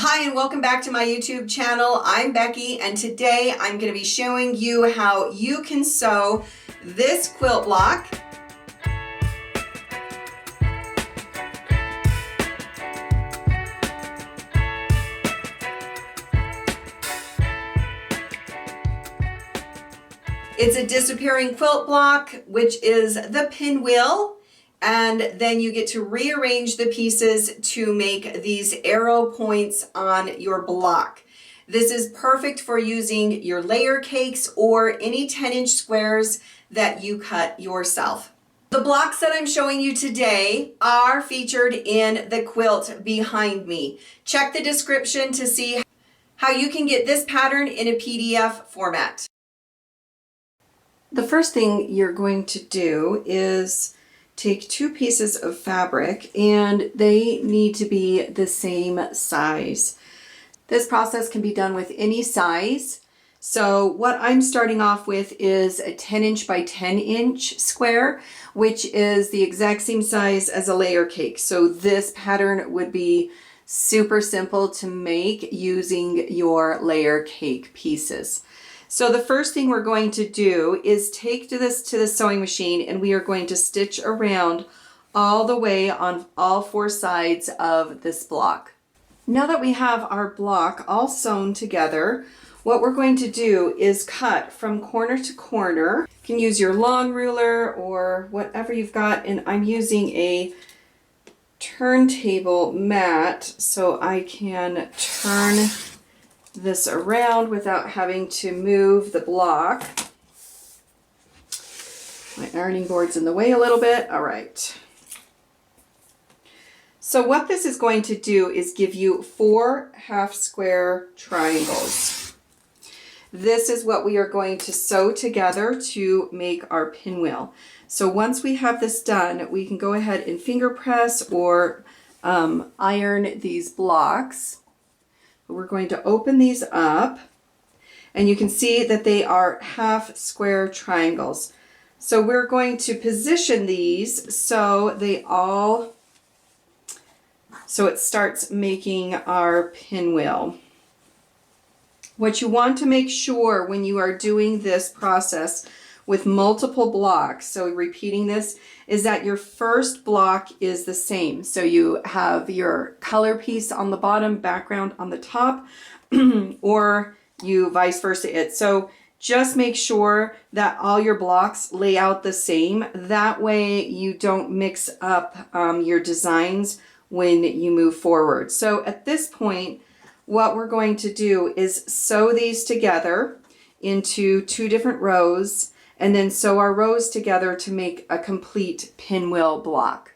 Hi and welcome back to my YouTube channel. I'm Becky and today I'm going to be showing you how you can sew this quilt block. It's a disappearing quilt block, which is the pinwheel, and then you get to rearrange the pieces to make these arrow points on your block. This is perfect for using your layer cakes or any 10-inch squares that you cut yourself. The blocks that I'm showing you today are featured in the quilt behind me. Check the description to see how you can get this pattern in a PDF format. The first thing you're going to do is take two pieces of fabric and they need to be the same size. This process can be done with any size. So what I'm starting off with is a 10-inch by 10-inch square, which is the exact same size as a layer cake. So this pattern would be super simple to make using your layer cake pieces. So the first thing we're going to do is take this to the sewing machine and we are going to stitch around all the way on all four sides of this block. Now that we have our block all sewn together, what we're going to do is cut from corner to corner. You can use your long ruler or whatever you've got, and I'm using a turntable mat so I can turn this around without having to move the block. My ironing board's in the way a little bit. All right. So what this is going to do is give you 4 half square triangles. This is what we are going to sew together to make our pinwheel. So once we have this done, we can go ahead and finger press or iron these blocks. We're going to open these up and you can see that they are half square triangles. So we're going to position these so it starts making our pinwheel. What you want to make sure when you are doing this process with multiple blocks, so repeating this, is that your first block is the same. So you have your color piece on the bottom, background on the top, or you vice versa. So just make sure that all your blocks lay out the same. That way you don't mix up your designs when you move forward. So at this point, what we're going to do is sew these together into 2 different rows and then sew our rows together to make a complete pinwheel block.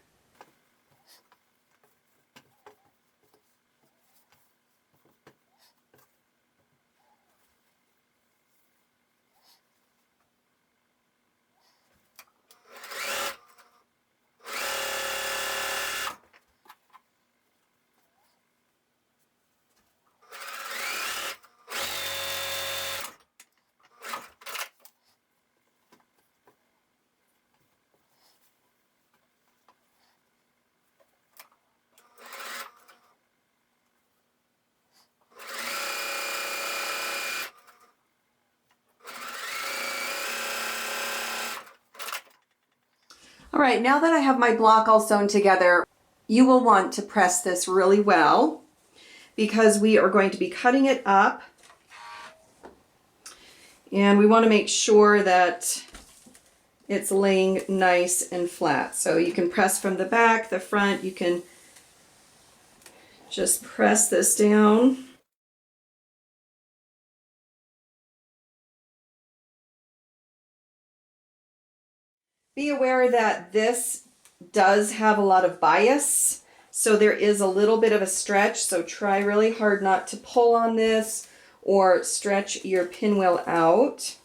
All right, now that I have my block all sewn together, you will want to press this really well because we are going to be cutting it up. And we want to make sure that it's laying nice and flat. So you can press from the back, the front, you can just press this down. Be aware that this does have a lot of bias, so there is a little bit of a stretch, so try really hard not to pull on this or stretch your pinwheel out.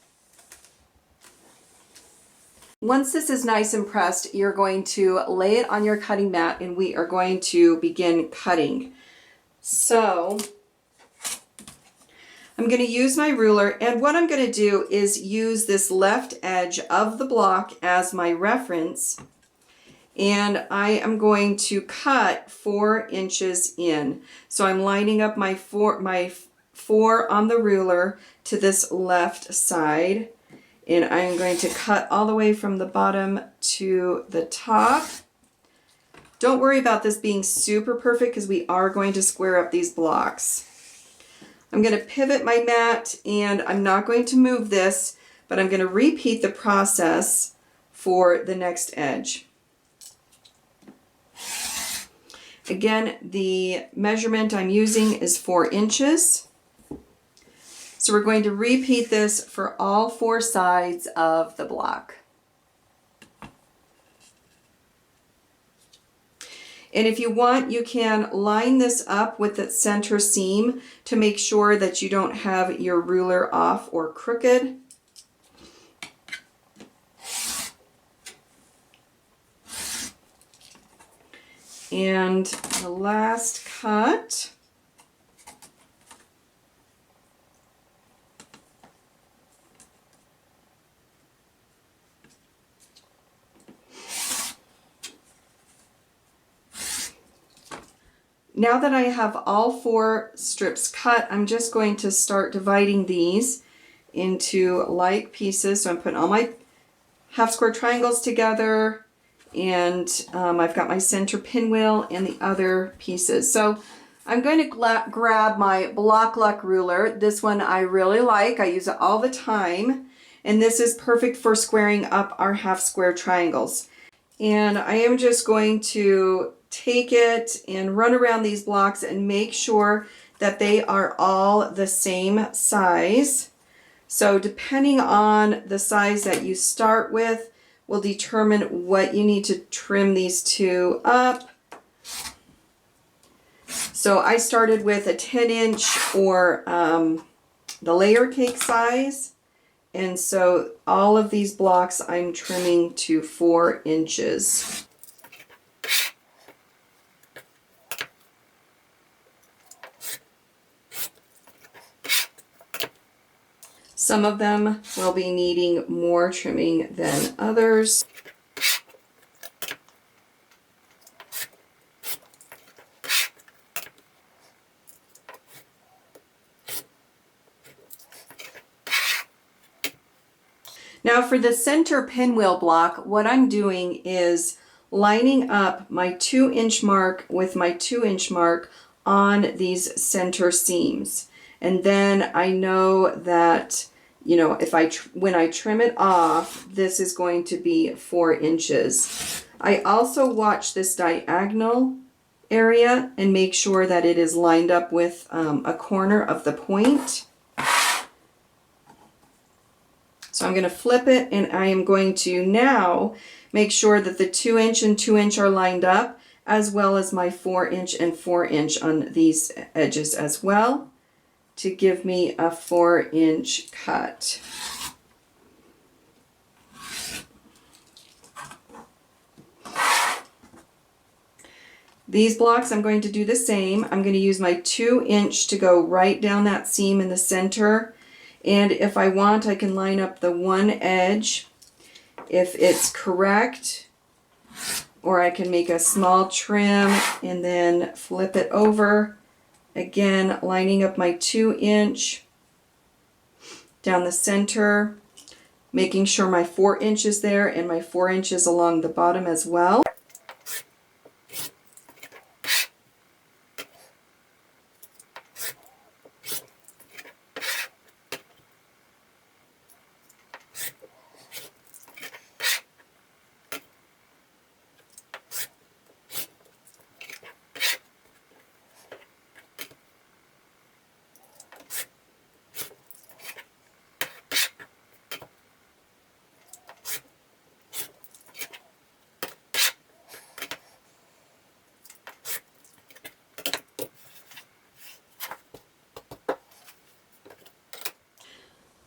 Once this is nice and pressed, you're going to lay it on your cutting mat and we are going to begin cutting. So I'm going to use my ruler, and what I'm going to do is use this left edge of the block as my reference, and I am going to cut 4 inches in. So I'm lining up my four on the ruler to this left side, and I'm going to cut all the way from the bottom to the top. Don't worry about this being super perfect because we are going to square up these blocks. I'm going to pivot my mat, and I'm not going to move this, but I'm going to repeat the process for the next edge. Again, the measurement I'm using is 4 inches. So we're going to repeat this for all 4 sides of the block. And if you want, you can line this up with the center seam to make sure that you don't have your ruler off or crooked. And the last cut. Now that I have all 4 strips cut, I'm just going to start dividing these into like pieces. So I'm putting all my half square triangles together, and I've got my center pinwheel and the other pieces. So I'm going to grab my Block Luck ruler. This one I really like. I use it all the time. And this is perfect for squaring up our half square triangles. And I am just going to take it and run around these blocks and make sure that they are all the same size. So depending on the size that you start with will determine what you need to trim these 2 up. So I started with a 10-inch or the layer cake size. And so all of these blocks I'm trimming to 4 inches. Some of them will be needing more trimming than others. Now for the center pinwheel block, what I'm doing is lining up my 2-inch mark with my 2-inch mark on these center seams. And then I know that, you know, if when I trim it off, this is going to be 4 inches. I also watch this diagonal area and make sure that it is lined up with a corner of the point. So I'm going to flip it, and I am going to now make sure that the 2-inch and 2-inch are lined up, as well as my 4-inch and 4-inch on these edges as well, to give me a 4-inch cut. These blocks I'm going to do the same. I'm going to use my 2-inch to go right down that seam in the center. And if I want, I can line up the one edge if it's correct, or I can make a small trim and then flip it over. Again, lining up my 2-inch down the center, making sure my 4-inch is there and my 4 inches along the bottom as well.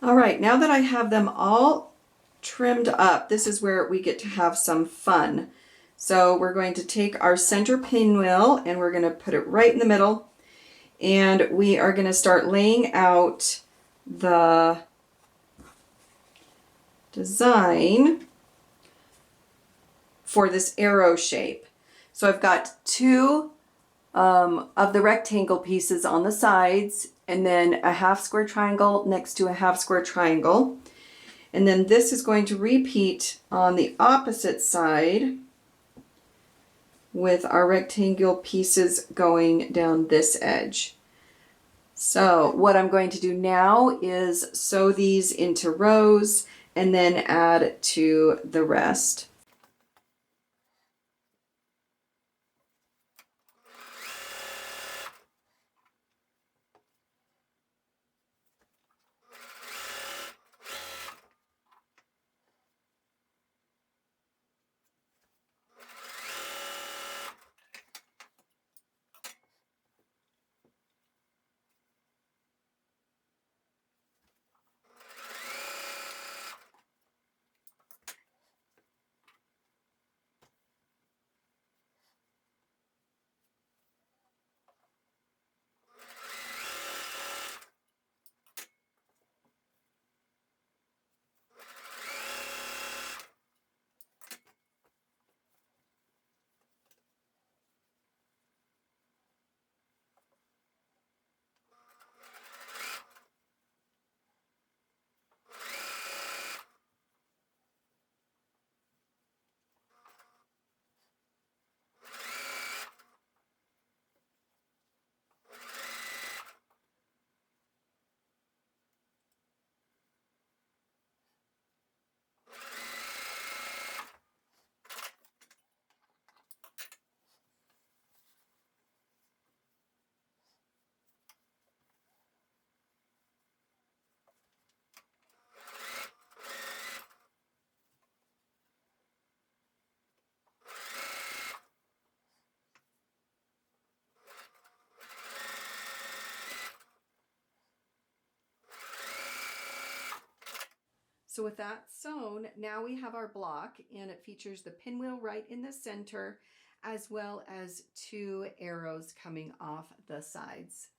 All right, now that I have them all trimmed up, this is where we get to have some fun. So we're going to take our center pinwheel and we're going to put it right in the middle, and we are going to start laying out the design for this arrow shape. So I've got two of the rectangle pieces on the sides, and then a half square triangle next to a half square triangle. And then this is going to repeat on the opposite side with our rectangle pieces going down this edge. So what I'm going to do now is sew these into rows and then add to the rest. So with that sewn, now we have our block, and it features the pinwheel right in the center, as well as two arrows coming off the sides.